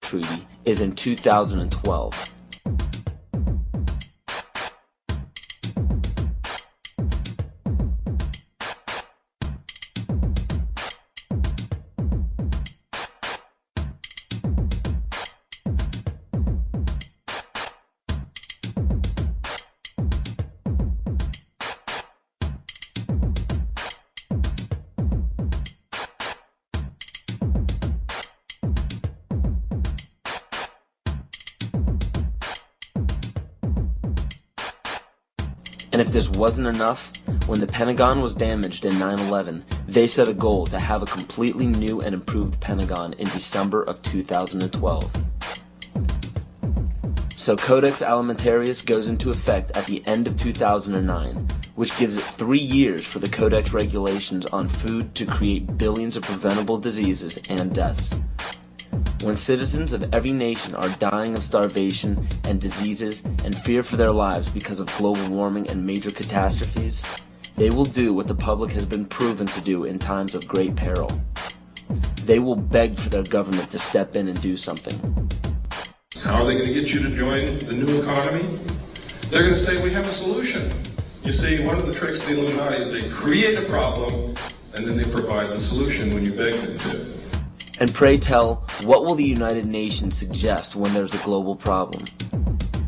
Treaty is in 2012. And if this wasn't enough, when the Pentagon was damaged in 9/11, they set a goal to have a completely new and improved Pentagon in December of 2012. So Codex Alimentarius goes into effect at the end of 2009, which gives it 3 years for the Codex regulations on food to create billions of preventable diseases and deaths. When citizens of every nation are dying of starvation and diseases and fear for their lives because of global warming and major catastrophes, they will do what the public has been proven to do in times of great peril. They will beg for their government to step in and do something. How are they going to get you to join the new economy? They're going to say, we have a solution. You see, one of the tricks of the Illuminati is they create a problem and then they provide the solution when you beg them to. And pray tell, what will the United Nations suggest when there's a global problem?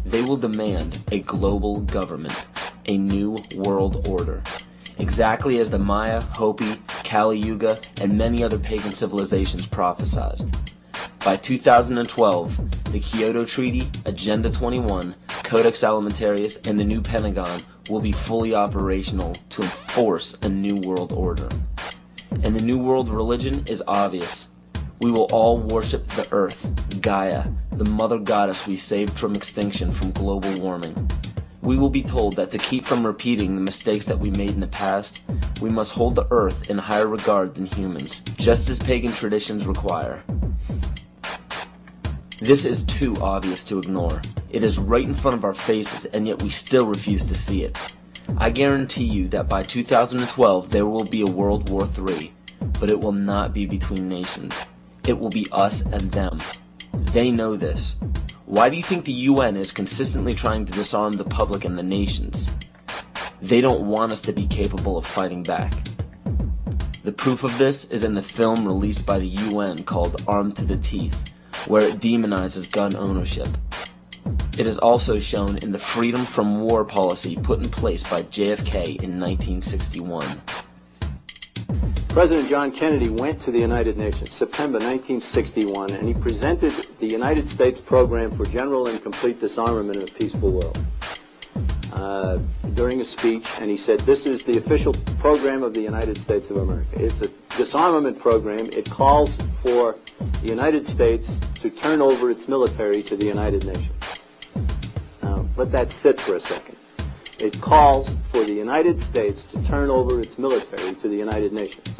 They will demand a global government, a new world order, exactly as the Maya, Hopi, Kali Yuga, and many other pagan civilizations prophesied. By 2012, the Kyoto Treaty, Agenda 21, Codex Alimentarius, and the new Pentagon will be fully operational to enforce a new world order. And the new world religion is obvious. We will all worship the earth, Gaia, the mother goddess we saved from extinction from global warming. We will be told that to keep from repeating the mistakes that we made in the past, we must hold the earth in higher regard than humans, just as pagan traditions require. This is too obvious to ignore. It is right in front of our faces, and yet we still refuse to see it. I guarantee you that by 2012 there will be a World War III, but it will not be between nations. It will be us and them. They know this. Why do you think the UN is consistently trying to disarm the public and the nations? They don't want us to be capable of fighting back. The proof of this is in the film released by the UN called Armed to the Teeth, where it demonizes gun ownership. It is also shown in the Freedom from War policy put in place by JFK in 1961. President John Kennedy went to the United Nations, September 1961, and he presented the United States program for general and complete disarmament in a peaceful world during a speech, and he said, this is the official program of the United States of America. It's a disarmament program. It calls for the United States to turn over its military to the United Nations. Now, let that sit for a second. It calls for the United States to turn over its military to the United Nations.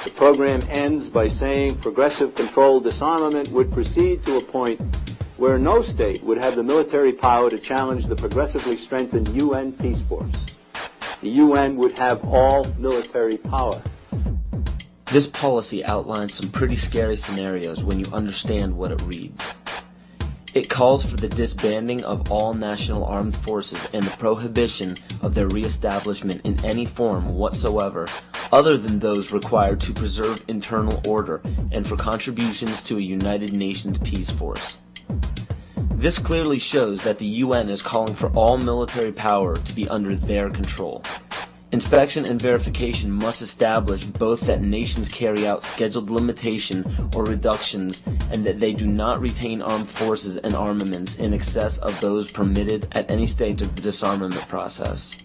The program ends by saying progressive controlled disarmament would proceed to a point where no state would have the military power to challenge the progressively strengthened UN peace force. The UN would have all military power. This policy outlines some pretty scary scenarios when you understand what it reads. It calls for the disbanding of all national armed forces and the prohibition of their reestablishment in any form whatsoever other than those required to preserve internal order and for contributions to a United Nations peace force. This clearly shows that the UN is calling for all military power to be under their control. Inspection and verification must establish both that nations carry out scheduled limitation or reductions and that they do not retain armed forces and armaments in excess of those permitted at any stage of the disarmament process.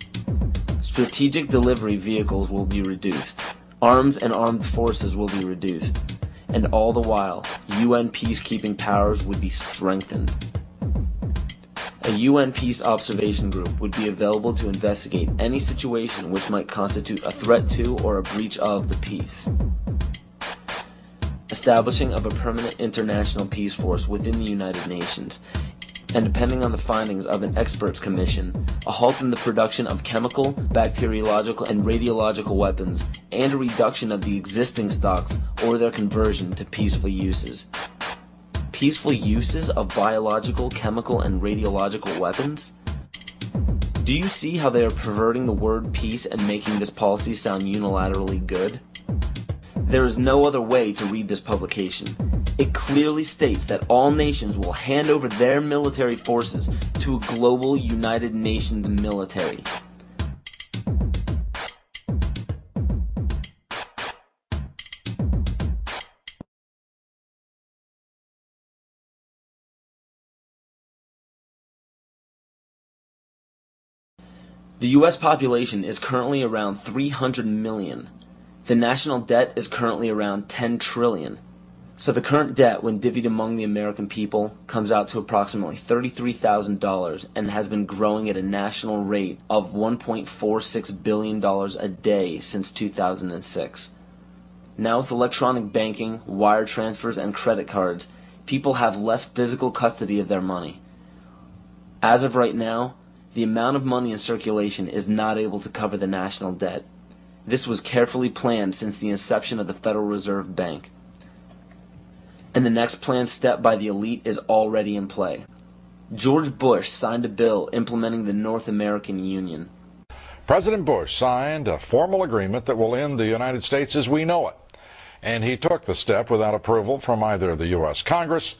Strategic delivery vehicles will be reduced. Arms and armed forces will be reduced. And all the while, UN peacekeeping powers would be strengthened. A UN Peace Observation Group would be available to investigate any situation which might constitute a threat to or a breach of the peace. Establishing of a permanent international peace force within the United Nations, and depending on the findings of an experts commission, a halt in the production of chemical, bacteriological, and radiological weapons, and a reduction of the existing stocks or their conversion to peaceful uses. peaceful uses of biological, chemical, and radiological weapons? Do you see how they are perverting the word peace and making this policy sound unilaterally good? There is no other way to read this publication. It clearly states that all nations will hand over their military forces to a global United Nations military. The US population is currently around 300 million. The national debt is currently around 10 trillion. So the current debt, when divvied among the American people, comes out to approximately $33,000 and has been growing at a national rate of $1.46 billion a day since 2006. Now with electronic banking, wire transfers, and credit cards, people have less physical custody of their money. As of right now, the amount of money in circulation is not able to cover the national debt. This was carefully planned since the inception of the Federal Reserve Bank. And the next planned step by the elite is already in play. George Bush signed a bill implementing the North American Union. President Bush signed a formal agreement that will end the United States as we know it. And he took the step without approval from either the U.S. Congress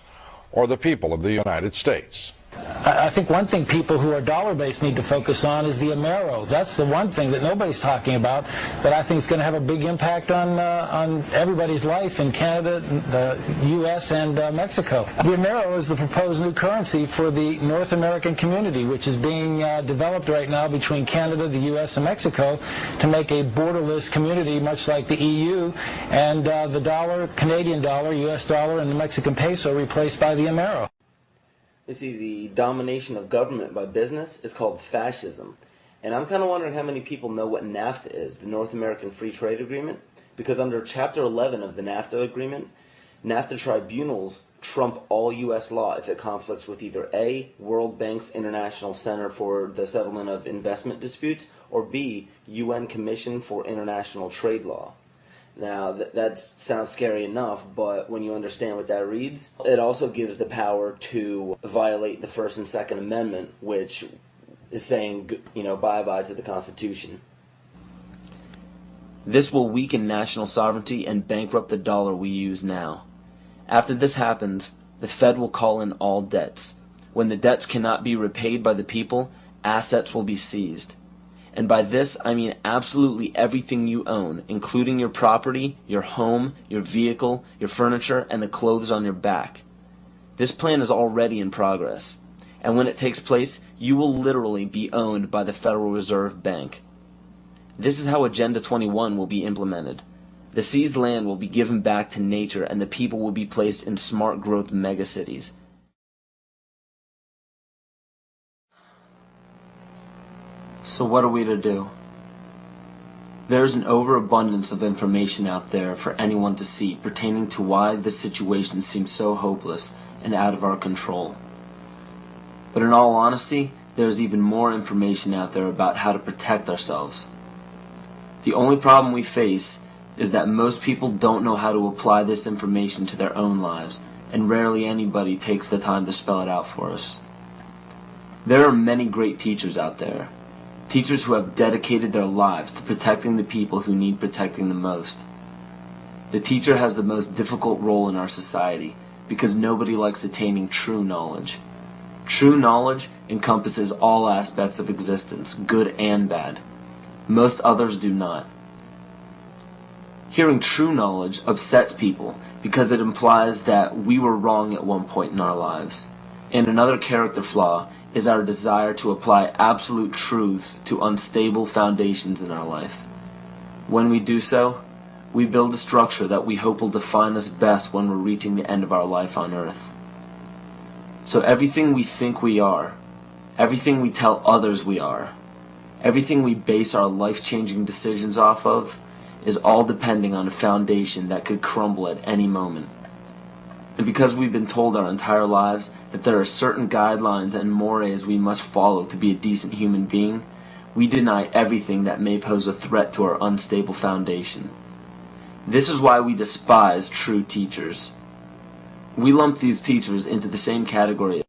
or the people of the United States. I think one thing people who are dollar-based need to focus on is the Amero. That's the one thing that nobody's talking about, but I think is going to have a big impact on everybody's life in Canada, the U.S., and Mexico. The Amero is the proposed new currency for the North American community, which is being developed right now between Canada, the U.S., and Mexico to make a borderless community, much like the EU, and the dollar, Canadian dollar, U.S. dollar, and the Mexican peso replaced by the Amero. You see, the domination of government by business is called fascism. And I'm kind of wondering how many people know what NAFTA is, the North American Free Trade Agreement. Because under Chapter 11 of the NAFTA agreement, NAFTA tribunals trump all U.S. law if it conflicts with either A, World Bank's International Center for the Settlement of Investment Disputes, or B, UN Commission for International Trade Law. Now, that sounds scary enough, but when you understand what that reads, it also gives the power to violate the First and Second Amendment, which is saying, bye-bye to the Constitution. This will weaken national sovereignty and bankrupt the dollar we use now. After this happens, the Fed will call in all debts. When the debts cannot be repaid by the people, assets will be seized. And by this, I mean absolutely everything you own, including your property, your home, your vehicle, your furniture, and the clothes on your back. This plan is already in progress. And when it takes place, you will literally be owned by the Federal Reserve Bank. This is how Agenda 21 will be implemented. The seized land will be given back to nature, and the people will be placed in smart growth megacities. So what are we to do? There is an overabundance of information out there for anyone to see pertaining to why this situation seems so hopeless and out of our control. But in all honesty, there is even more information out there about how to protect ourselves. The only problem we face is that most people don't know how to apply this information to their own lives, and rarely anybody takes the time to spell it out for us. There are many great teachers out there. Teachers who have dedicated their lives to protecting the people who need protecting the most. The teacher has the most difficult role in our society because nobody likes attaining true knowledge. True knowledge encompasses all aspects of existence, good and bad. Most others do not. Hearing true knowledge upsets people because it implies that we were wrong at one point in our lives. And another character flaw is our desire to apply absolute truths to unstable foundations in our life. When we do so, we build a structure that we hope will define us best when we're reaching the end of our life on earth. So everything we think we are, everything we tell others we are, everything we base our life-changing decisions off of, is all depending on a foundation that could crumble at any moment. And because we've been told our entire lives that there are certain guidelines and mores we must follow to be a decent human being, we deny everything that may pose a threat to our unstable foundation. This is why we despise true teachers. We lump these teachers into the same category